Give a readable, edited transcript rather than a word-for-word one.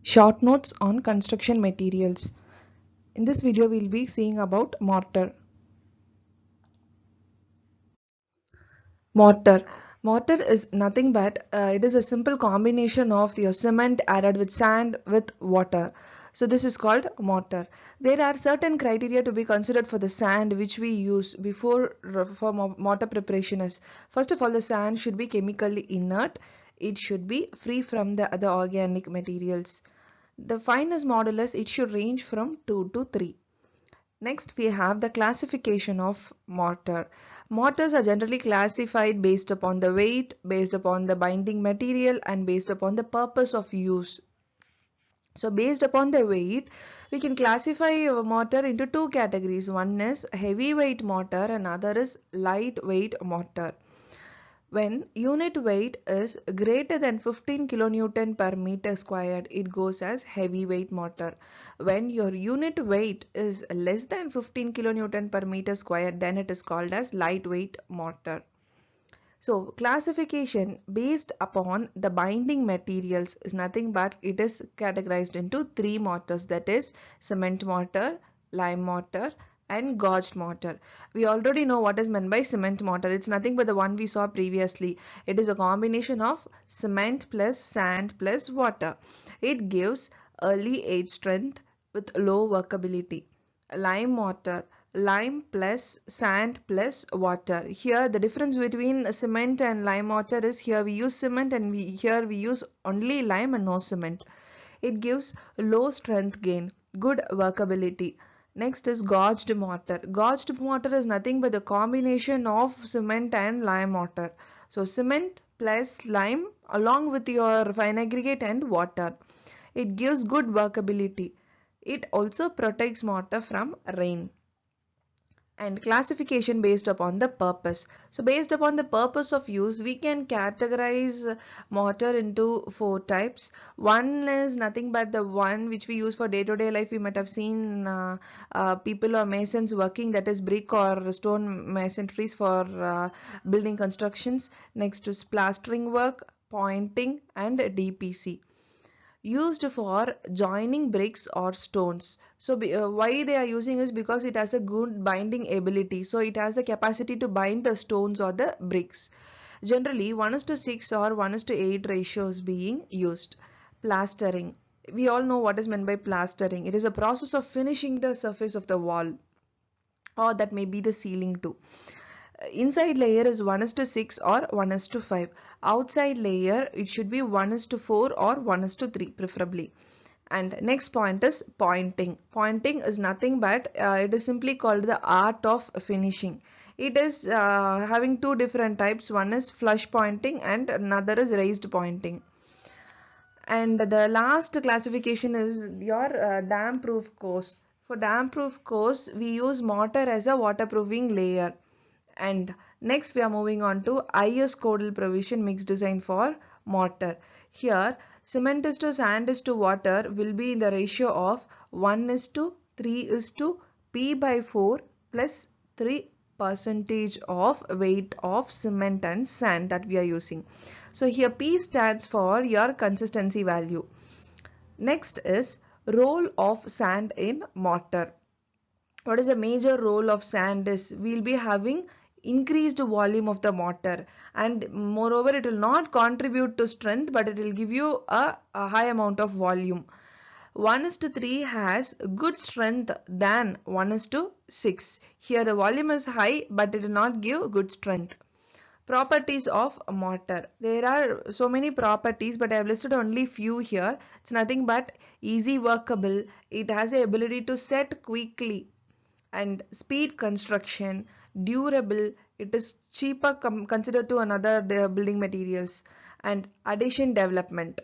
Short notes on construction materials. In this video, we'll be seeing about mortar. Mortar. Mortar is nothing but it is a simple combination of your cement added with sand with water. So this is called mortar. There are certain criteria to be considered for the sand which we use before for mortar preparation is. First of all, the sand should be chemically inert. It should be free from the other organic materials. The fineness modulus, it should range from 2 to 3. Next, we have the classification of mortar. Mortars are generally classified based upon the weight, based upon the binding material, and based upon the purpose of use. So based upon the weight, we can classify a mortar into two categories. One is heavyweight mortar and other is lightweight mortar. When unit weight is greater than 15 kilonewton per meter squared, it goes as heavyweight mortar. When your unit weight is less than 15 kilonewton per meter squared, then it is called as lightweight mortar. So classification based upon the binding materials is nothing but it is categorized into three mortars, that is cement mortar, lime mortar and gauged mortar. We already know what is meant by cement mortar. It's nothing but the one we saw previously. It is a combination of cement plus sand plus water. It gives early age strength with low workability. Lime mortar, lime plus sand plus water. Here the difference between cement and lime mortar is here we use cement and here we use only lime and no cement. It gives low strength gain, good workability. Next is gauged mortar. Gauged mortar is nothing but the combination of cement and lime mortar. So cement plus lime along with your fine aggregate and water. It gives good workability. It also protects mortar from rain. And classification based upon the purpose. So based upon the purpose of use, we can categorize mortar into four types. One is nothing but the one which we use for day-to-day life. We might have seen people or masons working, that is brick or stone masonries for building constructions. Next is plastering work, pointing and DPC, used for joining bricks or stones. So why they are using is because it has a good binding ability. So it has the capacity to bind the stones or the bricks. Generally 1:6 or 1:8 ratio is being used. Plastering. We all know what is meant by plastering. It is a process of finishing the surface of the wall, or that may be the ceiling too. Inside layer is 1:6 or 1:5. Outside layer it should be 1:4 or 1:3 preferably. And next point is pointing. Pointing is nothing but it is simply called the art of finishing. It is having two different types. One is flush pointing and another is raised pointing. And the last classification is your dam proof course. For dam proof course, we use mortar as a waterproofing layer. And next we are moving on to IS codal provision mixed design for mortar. Here cement is to sand is to water will be in the ratio of 1:3 P by 4 plus 3% of weight of cement and sand that we are using. So here P stands for your consistency value. Next is role of sand in mortar. What is a major role of sand is we'll be having increased volume of the mortar, and moreover it will not contribute to strength but it will give you a high amount of volume. 1:3 has good strength than 1:6. Here the volume is high but it will not give good strength. Properties of mortar. There are so many properties but I have listed only few here. It's nothing but easy workable. It has the ability to set quickly and speed construction, durable, it is cheaper considered to another building materials, and addition development.